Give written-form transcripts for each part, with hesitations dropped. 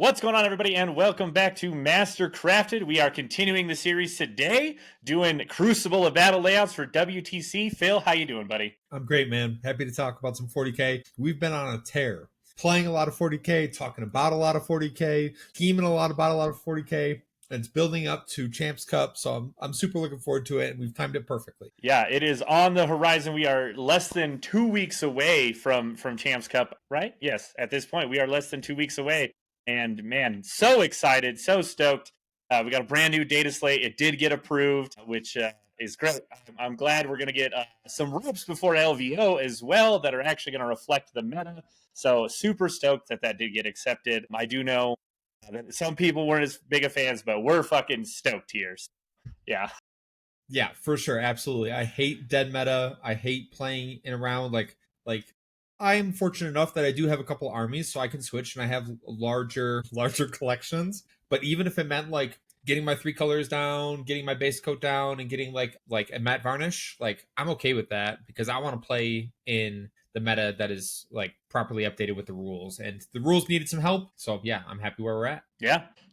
What's going on, everybody, and welcome back to Master Crafted. We are continuing the series today, doing Crucible of Battle layouts for WTC. Phil, how you doing, buddy? I'm great, man. Happy to talk about some 40k. We've been on a tear, playing a lot of 40k, talking about a lot of 40k, scheming about a lot of 40k. And it's building up to Champs Cup, so I'm super looking forward to it, and we've timed it perfectly. Yeah, it is on the horizon. We are less than 2 weeks away from Champs Cup, right? Yes, at this point, we are less than 2 weeks away. And man, so excited, so stoked. We got a brand new data slate. It did get approved, which is great. I'm glad we're going to get some ropes before LVO as well that are actually going to reflect the meta. So super stoked that did get accepted. I do know that some people weren't as big of fans, but we're fucking stoked here. So, yeah. Yeah, for sure. Absolutely. I hate dead meta. I hate playing in around like I'm fortunate enough that I do have a couple armies, so I can switch and I have larger collections. But even if it meant like getting my 3 colors down, getting my base coat down, and getting like a matte varnish, like I'm okay with that because I want to play in the meta that is like properly updated with the rules. And the rules needed some help. So yeah, I'm happy where we're at.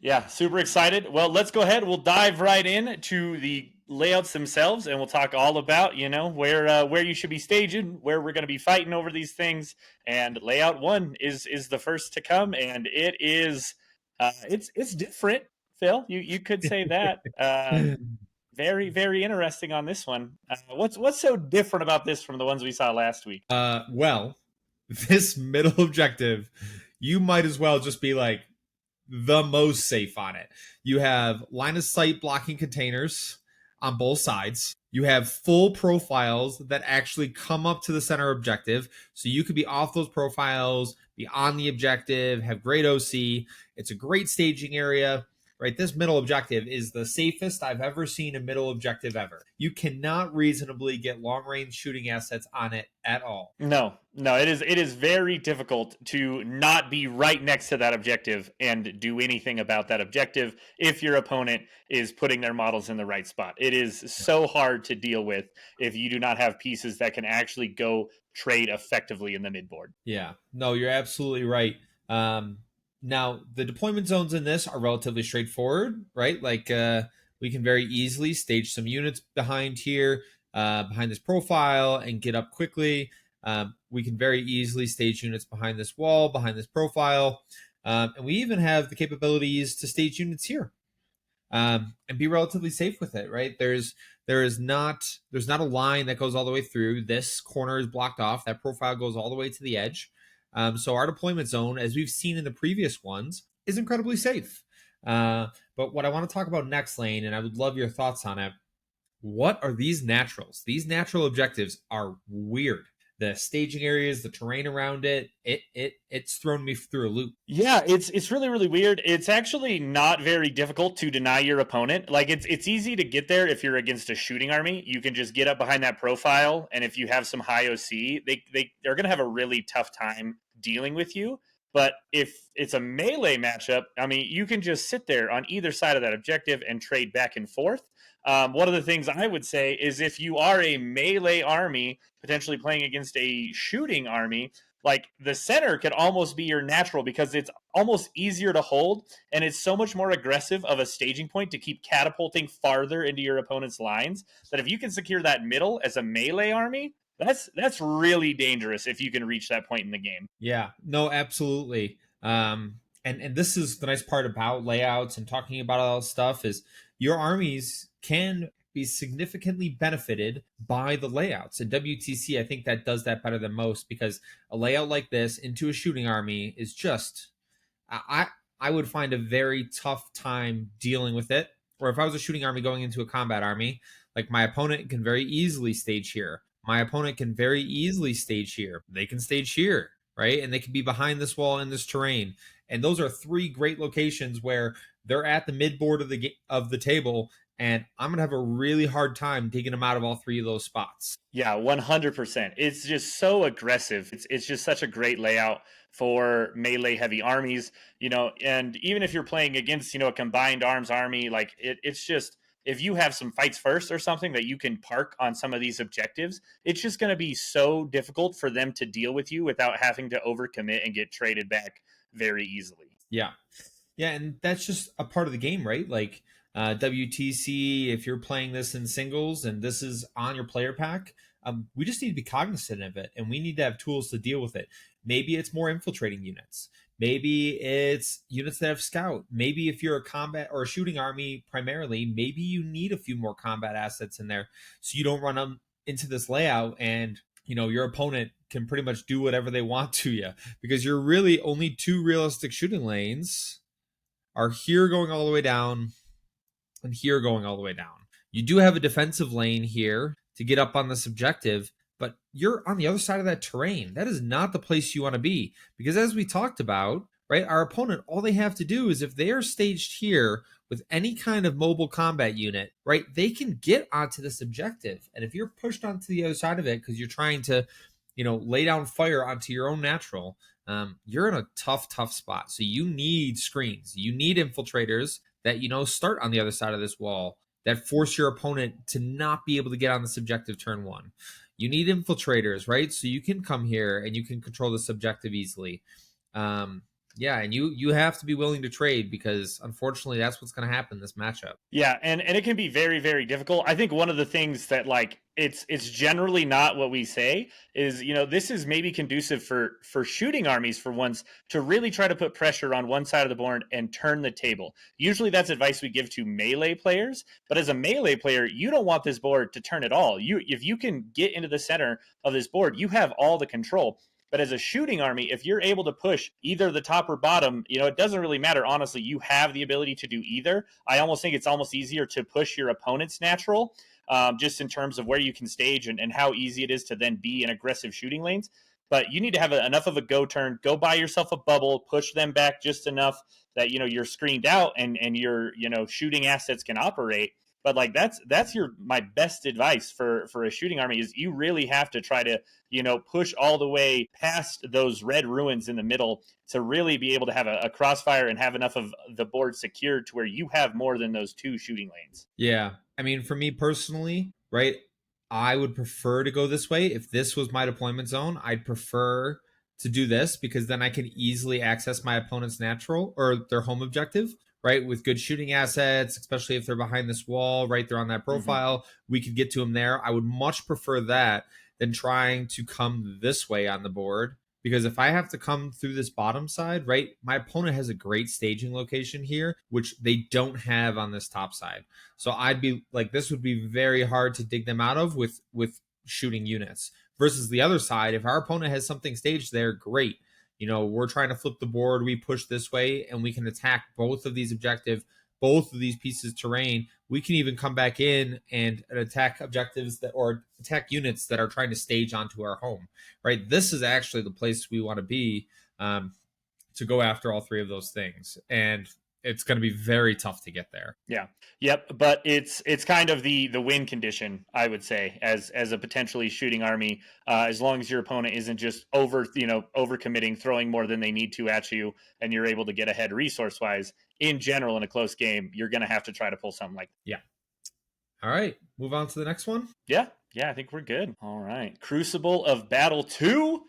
Yeah, super excited. Well, let's go ahead. We'll dive right in to the layouts themselves, and we'll talk all about where you should be staging, where we're going to be fighting over these things. And layout 1 is the first to come, and it is it's different. Phil, you could say that. Very, very interesting on this one. What's so different about this from the ones we saw last week? Well, this middle objective, you might as well just be like the most safe on it. You have line of sight blocking containers on both sides. You have full profiles that actually come up to the center objective. So you could be off those profiles, be on the objective, have great OC. It's a great staging area, right? This middle objective is the safest I've ever seen a middle objective ever. You cannot reasonably get long range shooting assets on it at all. No, it is very difficult to not be right next to that objective and do anything about that objective if your opponent is putting their models in the right spot. It is so hard to deal with if you do not have pieces that can actually go trade effectively in the midboard. Yeah, no, you're absolutely right. Now, the deployment zones in this are relatively straightforward, right? Like we can very easily stage some units behind here, behind this profile, and get up quickly. We can very easily stage units behind this wall, behind this profile. And we even have the capabilities to stage units here and be relatively safe with it, right? There's not a line that goes all the way through. This corner is blocked off. That profile goes all the way to the edge. So our deployment zone, as we've seen in the previous ones, is incredibly safe. But what I want to talk about next, Lane, and I would love your thoughts on it. What are these naturals? These natural objectives are weird. The staging areas, the terrain around it's thrown me through a loop. Yeah, it's really, really weird. It's actually not very difficult to deny your opponent. Like it's easy to get there if you're against a shooting army. You can just get up behind that profile, and if you have some high OC, they're gonna have a really tough time dealing with you. But if it's a melee matchup, I mean, you can just sit there on either side of that objective and trade back and forth. One of the things I would say is if you are a melee army potentially playing against a shooting army, like the center could almost be your natural because it's almost easier to hold and it's so much more aggressive of a staging point to keep catapulting farther into your opponent's lines that if you can secure that middle as a melee army, that's really dangerous if you can reach that point in the game. Yeah, no, absolutely. And this is the nice part about layouts and talking about all this stuff is your armies can be significantly benefited by the layouts. And WTC, I think that does that better than most because a layout like this into a shooting army is just, I would find a very tough time dealing with it. Or if I was a shooting army going into a combat army, like my opponent can very easily stage here. My opponent can very easily stage here. They can stage here, right? And they can be behind this wall in this terrain. And those are 3 great locations where they're at the midboard of the table, and I'm going to have a really hard time taking them out of all 3 of those spots. Yeah, 100%. It's just so aggressive. It's just such a great layout for melee heavy armies, and even if you're playing against, a combined arms army, like it's just, if you have some fights first or something that you can park on some of these objectives, it's just going to be so difficult for them to deal with you without having to overcommit and get traded back very easily. Yeah. Yeah, and that's just a part of the game, right? Like WTC, if you're playing this in singles and this is on your player pack, we just need to be cognizant of it, and we need to have tools to deal with it. Maybe it's more infiltrating units. Maybe it's units that have scout. Maybe if you're a combat or a shooting army primarily, maybe you need a few more combat assets in there so you don't run them into this layout and your opponent can pretty much do whatever they want to you, because you're really only two realistic shooting lanes are here going all the way down and here going all the way down. You do have a defensive lane here to get up on this objective, but you're on the other side of that terrain. That is not the place you want to be, because as we talked about, right, our opponent, all they have to do is if they are staged here with any kind of mobile combat unit, right, they can get onto this objective. And if you're pushed onto the other side of it because you're trying to, lay down fire onto your own natural, you're in a tough spot. So you need screens. You need infiltrators that, start on the other side of this wall that force your opponent to not be able to get on the subjective turn one. You need infiltrators, right? So you can come here and you can control the subjective easily. Yeah, and you have to be willing to trade, because unfortunately that's what's going to happen in this matchup. Yeah, and it can be very, very difficult. I think one of the things that it's generally not what we say is, this is maybe conducive for shooting armies for once to really try to put pressure on one side of the board and turn the table. Usually that's advice we give to melee players, but as a melee player, you don't want this board to turn at all. If you can get into the center of this board, you have all the control. But as a shooting army, if you're able to push either the top or bottom, it doesn't really matter. Honestly, you have the ability to do either. I almost think it's almost easier to push your opponent's natural, just in terms of where you can stage and how easy it is to then be in aggressive shooting lanes. But you need to have enough of a go turn. Go buy yourself a bubble, push them back just enough that you're screened out and your shooting assets can operate. But that's my best advice for a shooting army is you really have to try to push all the way past those red ruins in the middle to really be able to have a crossfire and have enough of the board secured to where you have more than those two shooting lanes. Yeah, I mean, for me personally, right, I would prefer to go this way. If this was my deployment zone, I'd prefer to do this, because then I can easily access my opponent's natural or their home objective, right, with good shooting assets, especially if they're behind this wall, right, they're on that profile. Mm-hmm. We could get to them there. I would much prefer that than trying to come this way on the board, because if I have to come through this bottom side, right, my opponent has a great staging location here, which they don't have on this top side. So I'd be like, this would be very hard to dig them out of with shooting units. Versus the other side, if our opponent has something staged there, great. We're trying to flip the board, we push this way, and we can attack both of these objectives, both of these pieces of terrain. We can even come back in and attack objectives or attack units that are trying to stage onto our home, right? This is actually the place we want to be, to go after all three of those things. And it's going to be very tough to get there. Yeah. Yep. But it's kind of the win condition, I would say, as a potentially shooting army, as long as your opponent isn't just overcommitting, throwing more than they need to at you, and you're able to get ahead resource wise. In general, in a close game, you're going to have to try to pull something like that. Yeah. All right. Move on to the next one. Yeah. I think we're good. All right. Crucible of Battle 2.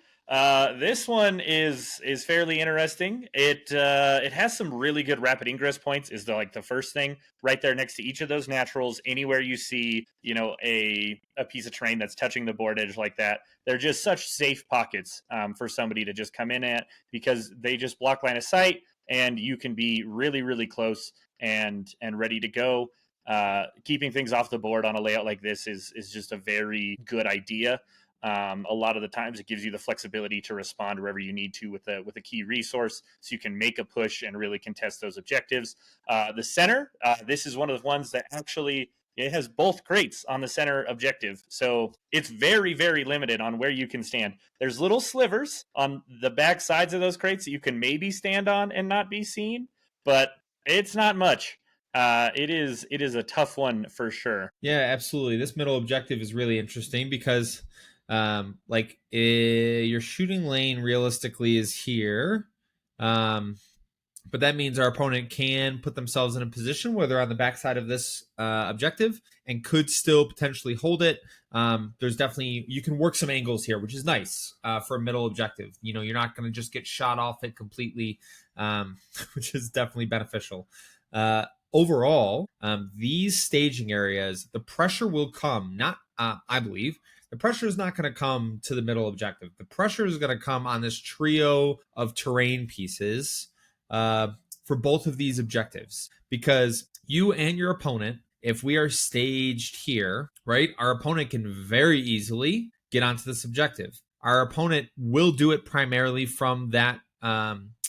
This one is fairly interesting. It has some really good rapid ingress points. Is the first thing right there next to each of those naturals. Anywhere you see a piece of terrain that's touching the board edge like that, they're just such safe pockets for somebody to just come in at, because they just block line of sight and you can be really, really close and ready to go. Keeping things off the board on a layout like this is just a very good idea. A lot of the times it gives you the flexibility to respond wherever you need to with a key resource, so you can make a push and really contest those objectives. The center, this is one of the ones that actually it has both crates on the center objective, so it's very, very limited on where you can stand. There's little slivers on the back sides of those crates that you can maybe stand on and not be seen, but it's not much. It is a tough one for sure. Yeah, absolutely. This middle objective is really interesting because your shooting lane realistically is here. but that means our opponent can put themselves in a position where they're on the backside of this objective and could still potentially hold it. There's definitely, you can work some angles here, which is nice for a middle objective. You know, you're not going to just get shot off it completely, which is definitely beneficial. Overall, these staging areas, the pressure will come, I believe, the pressure is not going to come to the middle objective. The pressure is going to come on this trio of terrain pieces for both of these objectives, because you and your opponent, if we are staged here, right, our opponent can very easily get onto this objective. Our opponent will do it primarily from that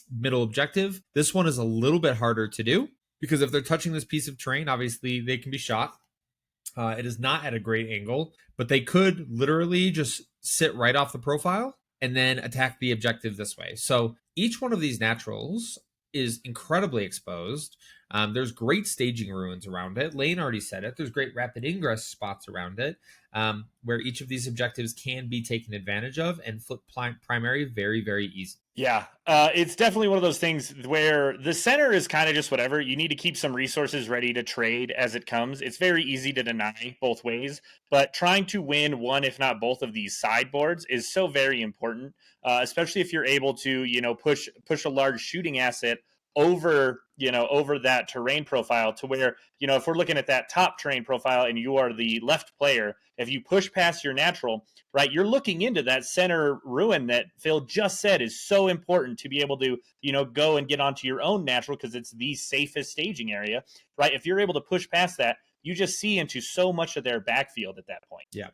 middle objective. This one is a little bit harder to do because if they're touching this piece of terrain, obviously they can be shot. It is not at a great angle, but they could literally just sit right off the profile and then attack the objective this way. So each one of these naturals is incredibly exposed. There's great staging ruins around it. Lane already said it. There's great rapid ingress spots around it, where each of these objectives can be taken advantage of and flip primary very, very easy. Yeah, it's definitely one of those things where the center is kind of just whatever. You need to keep some resources ready to trade as it comes. It's very easy to deny both ways, but trying to win one, if not both of these sideboards is so very important, especially if you're able to, push a large shooting asset over that terrain profile to where, if we're looking at that top terrain profile and you are the left player, if you push past your natural, right, you're looking into that center ruin that Phil just said is so important to be able to, go and get onto your own natural because it's the safest staging area, right? If you're able to push past that, you just see into so much of their backfield at that point. Yeah.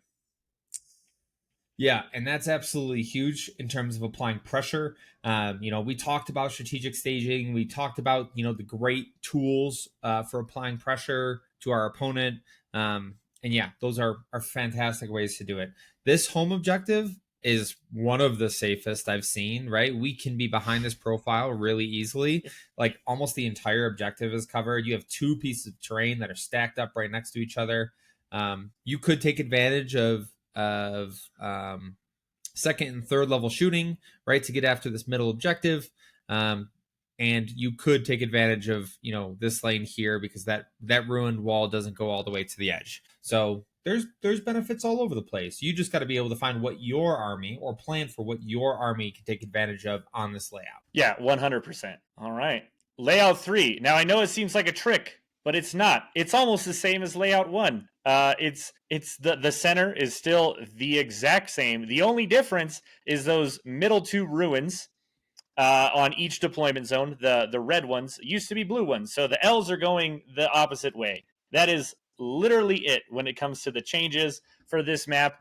Yeah, and that's absolutely huge in terms of applying pressure. We talked about strategic staging. We talked about, the great tools for applying pressure to our opponent. And yeah, those are fantastic ways to do it. This home objective is one of the safest I've seen, right? We can be behind this profile really easily. Like almost the entire objective is covered. You have two pieces of terrain that are stacked up right next to each other. You could take advantage of second and third level shooting, right, to get after this middle objective. And you could take advantage of, this lane here because that ruined wall doesn't go all the way to the edge. So there's benefits all over the place. You just got to be able to find what your army or plan for what your army can take advantage of on this layout. Yeah, 100%. All right. Layout 3. Now I know it seems like a trick, but it's not. It's almost the same as layout 1. It's the center is still the exact same. The only difference is those middle two ruins on each deployment zone. The red ones used to be blue ones, so the L's are going the opposite way. That is literally it when it comes to the changes for this map.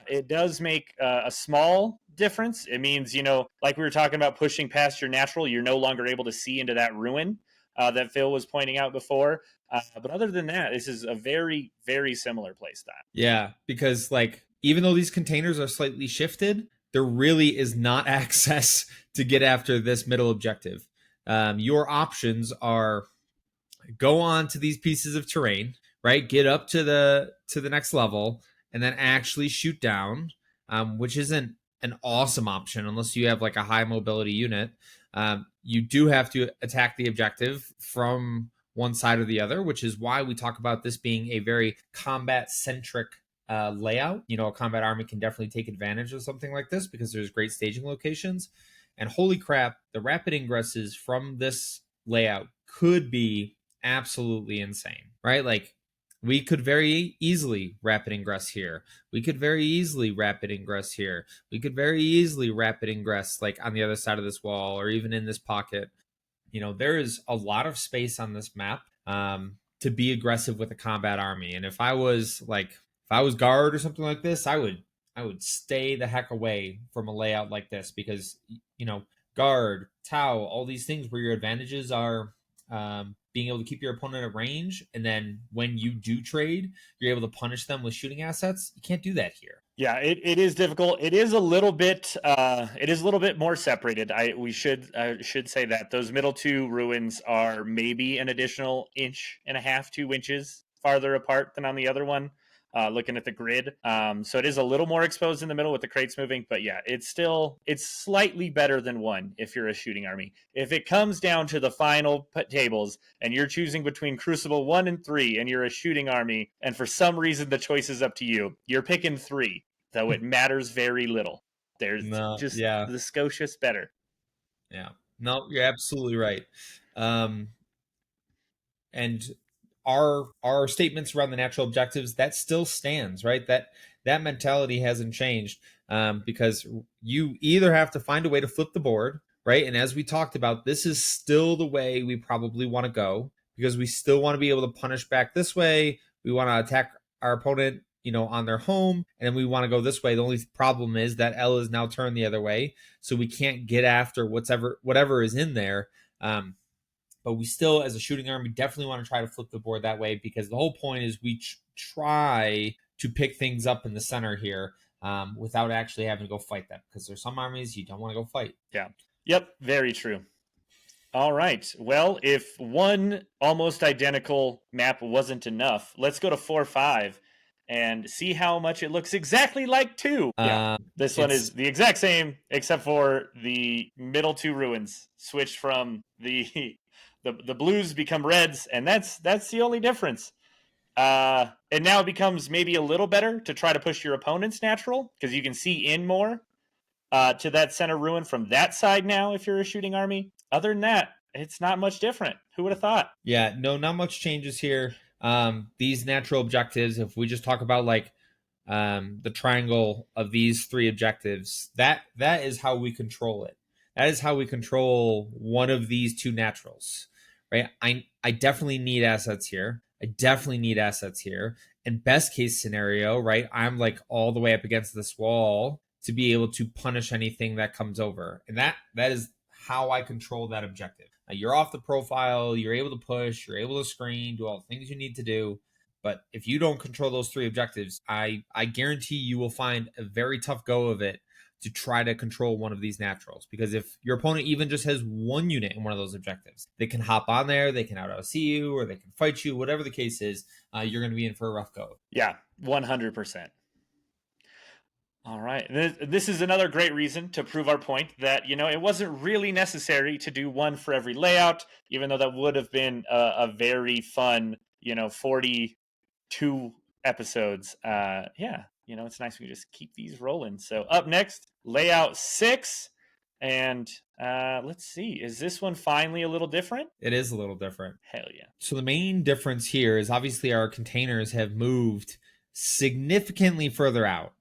It does make a small difference. It means, like we were talking about pushing past your natural, you're no longer able to see into that ruin that Phil was pointing out before. But other than that, this is a very, very similar play style. Yeah, because even though these containers are slightly shifted, there really is not access to get after this middle objective. Your options are go on to these pieces of terrain, right? Get up to the next level and then actually shoot down, which isn't an awesome option unless you have a high mobility unit. You do have to attack the objective from one side or the other, which is why we talk about this being a very combat-centric layout. A combat army can definitely take advantage of something like this because there's great staging locations. And holy crap, the rapid ingresses from this layout could be absolutely insane, right? We could very easily rapid ingress here. We could very easily rapid ingress here. We could very easily rapid ingress on the other side of this wall or even in this pocket. There is a lot of space on this map to be aggressive with a combat army. And if I was guard or something like this, I would stay the heck away from a layout like this because, guard, Tau, all these things where your advantages are being able to keep your opponent at range, and then when you do trade, you're able to punish them with shooting assets. You can't do that here. Yeah, it is difficult. It is a little bit more separated. We should say that those middle two ruins are maybe an additional 1.5 to 2 inches farther apart than on the other one. looking at the grid. So it is a little more exposed in the middle with the crates moving, but yeah, it's slightly better than 1 if you're a shooting army. If it comes down to the final tables and you're choosing between Crucible 1 and 3 and you're a shooting army, and for some reason the choice is up to you, you're picking 3, though it matters very little. There's No, just yeah, the Scotia's better. yeah. No, you're absolutely right. And our statements around the natural objectives, that still stands, right? That mentality hasn't changed, because you either have to find a way to flip the board, right? And as we talked about, this is still the way we probably want to go, because we still want to be able to punish back this way. We want to attack our opponent, on their home, and then we want to go this way. The only problem is that L is now turned the other way, so we can't get after whatever is in there. But we still, as a shooting army, definitely want to try to flip the board that way, because the whole point is we try to pick things up in the center here, without actually having to go fight them, because there's some armies you don't want to go fight. Yeah. Yep. Very true. All right. Well, if one almost identical map wasn't enough, let's go to 4-5 and see how much it looks exactly like 2. This one is the exact same, except for the middle 2 ruins switched from the blues become reds, and that's the only difference. And now it becomes maybe a little better to try to push your opponent's natural, because you can see in more to that center ruin from that side now if you're a shooting army. Other than that, it's not much different. Who would have thought? Yeah, no, not much changes here. These natural objectives, if we just talk about like the triangle of these 3 objectives, that is how we control it. That is how we control one of these 2 naturals, right? I definitely need assets here. And best case scenario, right? I'm like all the way up against this wall to be able to punish anything that comes over. And that is how I control that objective. Now, you're off the profile, you're able to push, you're able to screen, do all the things you need to do. But if you don't control those 3 objectives, I guarantee you will find a very tough go of it to try to control one of these naturals. Because if your opponent even just has 1 unit in one of those objectives, they can hop on there, they can out-OC you, or they can fight you, whatever the case is, you're going to be in for a rough go. Yeah, 100%. All right. This is another great reason to prove our point that, it wasn't really necessary to do 1 for every layout, even though that would have been a very fun, 42 episodes. Yeah, it's nice we just keep these rolling. So up next, layout 6. And let's see, is this one finally a little different? It is a little different. Hell yeah. So the main difference here is obviously our containers have moved significantly further out.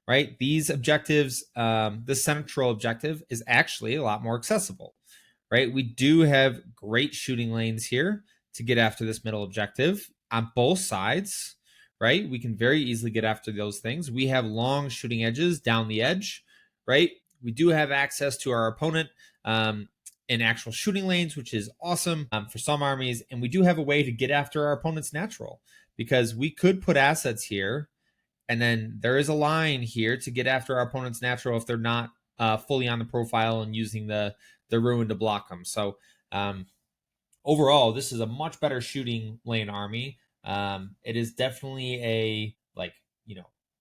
Right? These objectives, this central objective is actually a lot more accessible, right? We do have great shooting lanes here to get after this middle objective on both sides, right? We can very easily get after those things. We have long shooting edges down the edge, right? We do have access to our opponent in actual shooting lanes, which is awesome for some armies. And we do have a way to get after our opponent's natural, because we could put assets here, and then there is a line here to get after our opponent's natural if they're not fully on the profile and using the ruin to block them. So overall, this is a much better shooting lane army. It is definitely a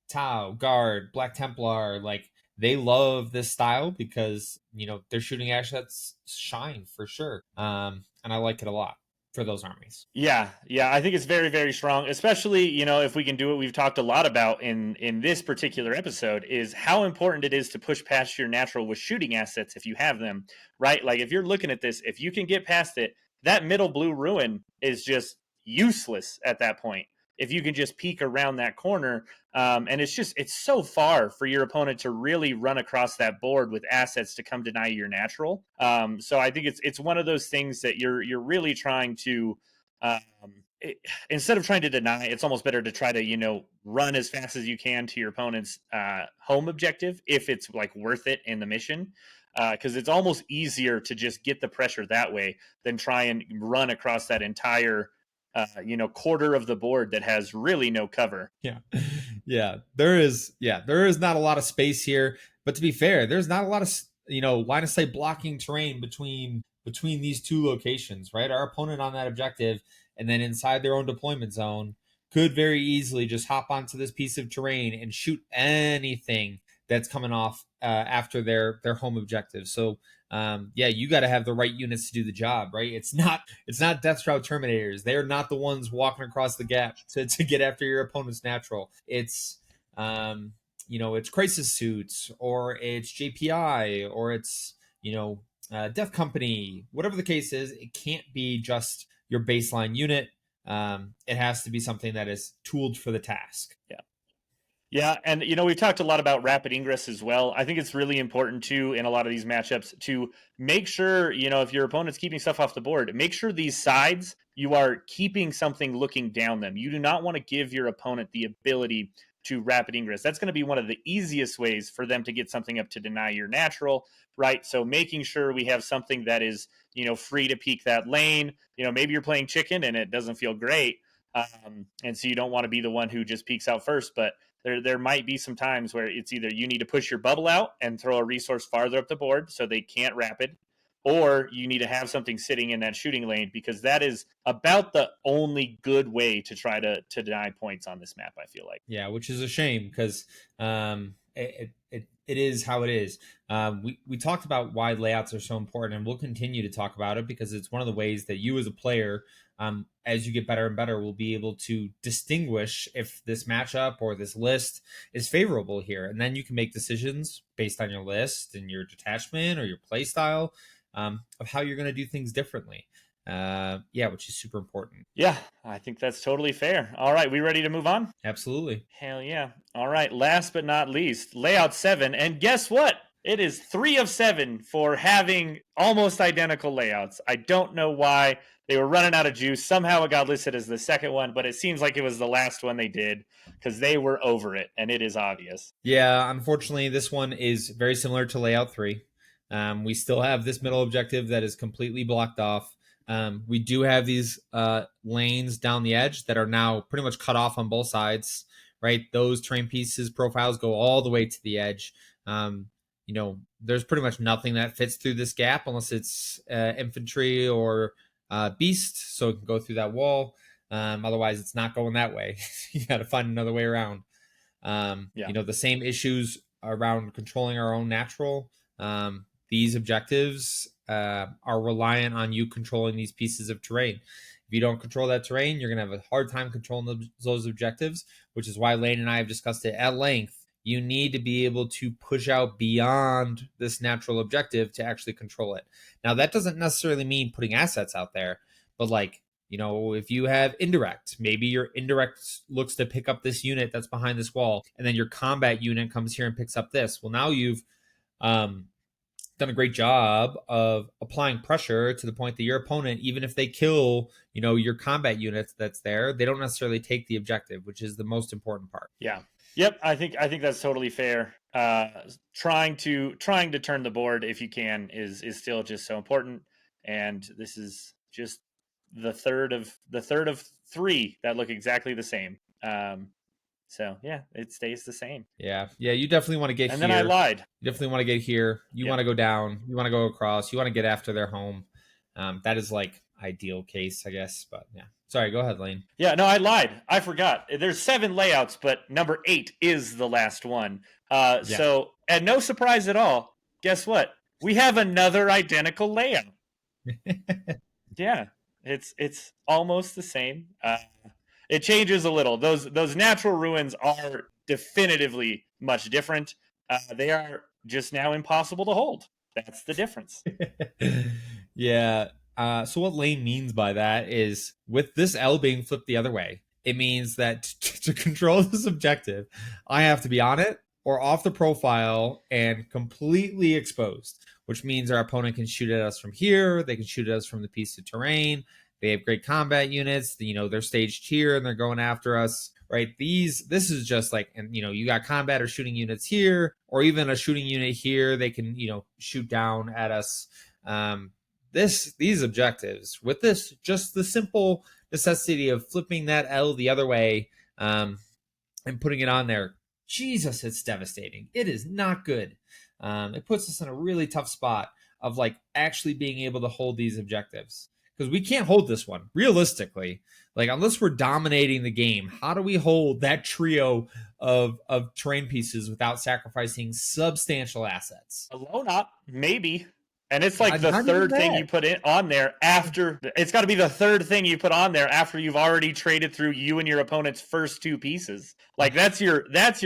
Tau, Guard, Black Templar. Like, they love this style because their shooting assets shine for sure, and I like it a lot for those armies. Yeah, I think it's very, very strong, especially, if we can do what we've talked a lot about in this particular episode, is how important it is to push past your natural with shooting assets if you have them, right? Like, if you're looking at this, if you can get past it, that middle blue ruin is just useless at that point. If you can just peek around that corner, and it's so far for your opponent to really run across that board with assets to come deny your natural. So I think it's one of those things that you're really trying to, instead of trying to deny, it's almost better to try to run as fast as you can to your opponent's home objective if it's like worth it in the mission. Because it's almost easier to just get the pressure that way than try and run across that entire quarter of the board that has really no cover. Yeah. There is not a lot of space here, but to be fair, there's not a lot of line of sight blocking terrain between these 2 locations, right? Our opponent on that objective, and then inside their own deployment zone, could very easily just hop onto this piece of terrain and shoot anything that's coming off after their home objective. So yeah, you got to have the right units to do the job, right? It's not Death Shroud Terminators. They're not the ones walking across the gap to get after your opponent's natural. It's it's Crisis Suits, or it's JPI, or it's Death Company. Whatever the case is, it can't be just your baseline unit. It has to be something that is tooled for the task. Yeah, and we've talked a lot about rapid ingress as well. I think it's really important too in a lot of these matchups to make sure, if your opponent's keeping stuff off the board, make sure these sides, you are keeping something looking down them. You do not want to give your opponent the ability to rapid ingress. That's going to be one of the easiest ways for them to get something up to deny your natural, right? So making sure we have something that is, free to peek that lane. Maybe you're playing chicken and it doesn't feel great. And so you don't want to be the one who just peeks out first, but there might be some times where it's either you need to push your bubble out and throw a resource farther up the board so they can't rapid, or you need to have something sitting in that shooting lane, because that is about the only good way to try to deny points on this map, I feel like. Yeah, which is a shame, because it is how it is. We talked about why layouts are so important, and we'll continue to talk about it because it's one of the ways that you as a player, as you get better and better, will be able to distinguish if this matchup or this list is favorable here. And then you can make decisions based on your list and your detachment or your play style, of how you're going to do things differently. Which is super important. Yeah, I think that's totally fair. All right, we ready to move on? Absolutely. Hell yeah. All right, last but not least, layout 7. And guess what? It is 3 of 7 for having almost identical layouts. I don't know why. They were running out of juice. Somehow it got listed as the second one, but it seems like it was the last one they did because they were over it, and it is obvious. Yeah, unfortunately, this one is very similar to layout 3. We still have this middle objective that is completely blocked off. We do have these lanes down the edge that are now pretty much cut off on both sides, right? Those terrain pieces profiles go all the way to the edge. There's pretty much nothing that fits through this gap unless it's infantry or beast, so it can go through that wall. Otherwise, it's not going that way. You got to find another way around. The same issues around controlling our own natural. These objectives are reliant on you controlling these pieces of terrain. If you don't control that terrain, you're going to have a hard time controlling those objectives, which is why Lane and I have discussed it at length. You need to be able to push out beyond this natural objective to actually control it. Now, that doesn't necessarily mean putting assets out there, but if you have indirect, maybe your indirect looks to pick up this unit that's behind this wall, and then your combat unit comes here and picks up this. Well, now you've done a great job of applying pressure to the point that your opponent, even if they kill, your combat units that's there, they don't necessarily take the objective, which is the most important part. Yeah. Yep. I think that's totally fair. Trying to turn the board if you can is still just so important. And this is just the third of 3 that look exactly the same. So yeah, it stays the same. Yeah. You definitely want to get and here. And then I lied. You definitely want to get here. You want to go down. You want to go across. You want to get after their home. That is ideal case, I guess. But yeah. Sorry, go ahead, Lane. Yeah, no, I lied. I forgot. There's 7 layouts, but number 8 is the last one. So, and no surprise at all, guess what? We have another identical layout. Yeah, it's almost the same. It changes a little. Those natural ruins are definitively much different. They are just now impossible to hold. That's the difference. Yeah. So what Lane means by that is, with this L being flipped the other way, it means that to control this objective, I have to be on it or off the profile and completely exposed, which means our opponent can shoot at us from here. They can shoot at us from the piece of terrain. They have great combat units. They're staged here and they're going after us, right? This is just you got combat or shooting units here, or even a shooting unit here. They can, shoot down at us. These objectives with this, just the simple necessity of flipping that L the other way, and putting it on there. Jesus, it's devastating. It is not good. It puts us in a really tough spot of actually being able to hold these objectives. because we can't hold this one realistically. Like, unless we're dominating the game, how do we hold that trio of terrain pieces without sacrificing substantial assets? A loan op, maybe. And it's like the Not even third thing that. you put in on there after. It's got to be the third thing you put on there after you've already traded through you and your opponent's first two pieces. Like, that's your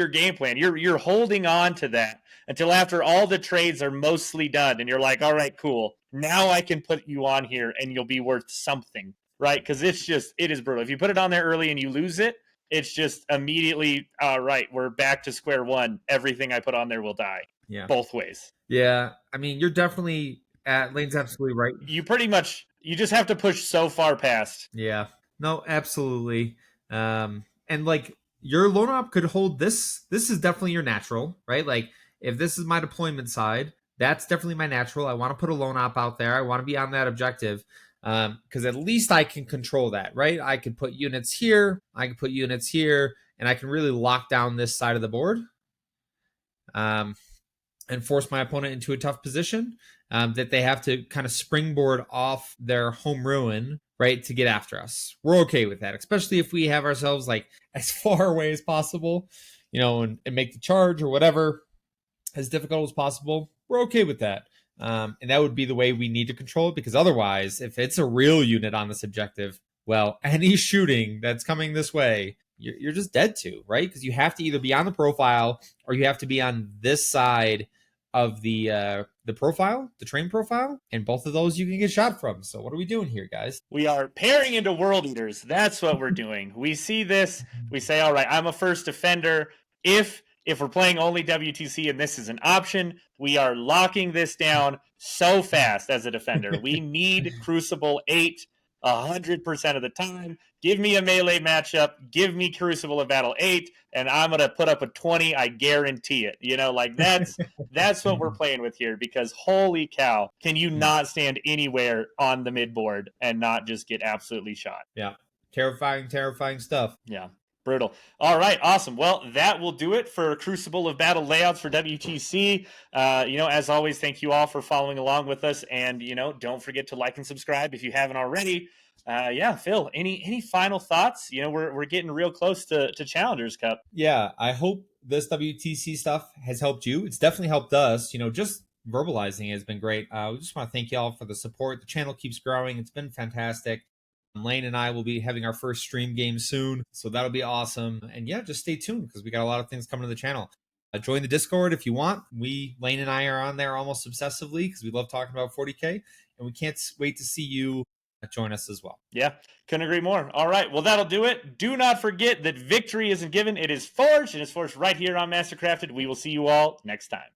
game plan. You're holding on to that until after all the trades are mostly done, and you're like, all right, cool. Now I can put you on here, and you'll be worth something, right? Because it is brutal. If you put it on there early and you lose it, it's just immediately, all right, we're back to square one. Everything I put on there will die. Yeah. Both ways. Yeah. I mean, you're definitely Lane's absolutely right. You just have to push so far past. Yeah. No, absolutely. And like, your loan op could hold this. This is definitely your natural, right? Like, if this is my deployment side, that's definitely my natural. I want to put a loan op out there. I want to be on that objective. Because at least I can control that, right? I could put units here, I can put units here, and I can really lock down this side of the board, and force my opponent into a tough position that they have to kind of springboard off their home ruin, right, to get after us. We're okay with that, especially if we have ourselves like as far away as possible, and make the charge or whatever as difficult as possible. We're okay with that. And that would be the way we need to control it, because otherwise, if it's a real unit on this objective, well, any shooting that's coming this way, you're just dead to, right? Because you have to either be on the profile or you have to be on this side of the profile, the train profile, and both of those you can get shot from. So what are we doing here, guys? We are pairing into World Eaters. That's what we're doing. We see this, we say, all right, I'm a first defender. If we're playing only WTC and this is an option, we are locking this down so fast as a defender. We need Crucible 8 100% of the time. Give me a melee matchup, give me Crucible of Battle 8, and I'm going to put up a 20. I guarantee it. Like, that's what we're playing with here, because holy cow, can you not stand anywhere on the midboard and not just get absolutely shot? Yeah. Terrifying stuff. Yeah. Brutal. All right, awesome. Well, that will do it for Crucible of Battle layouts for WTC. As always, thank you all for following along with us, and don't forget to like and subscribe if you haven't already. Phil, any final thoughts? We're getting real close to Challengers Cup. Yeah, I hope this WTC stuff has helped you. It's definitely helped us. Just verbalizing it has been great. We just want to thank y'all for the support. The channel keeps growing. It's been fantastic. Lane and I will be having our first stream game soon, so that'll be awesome. And yeah, just stay tuned, because we got a lot of things coming to the channel. Join the Discord if you want. Lane and I are on there almost obsessively, because we love talking about 40k, and we can't wait to see you join us as well. Yeah, couldn't agree more. All right, well, that'll do it. Do not forget that victory isn't given, it is forged, and it's forged right here on Mastercrafted. We will see you all next time.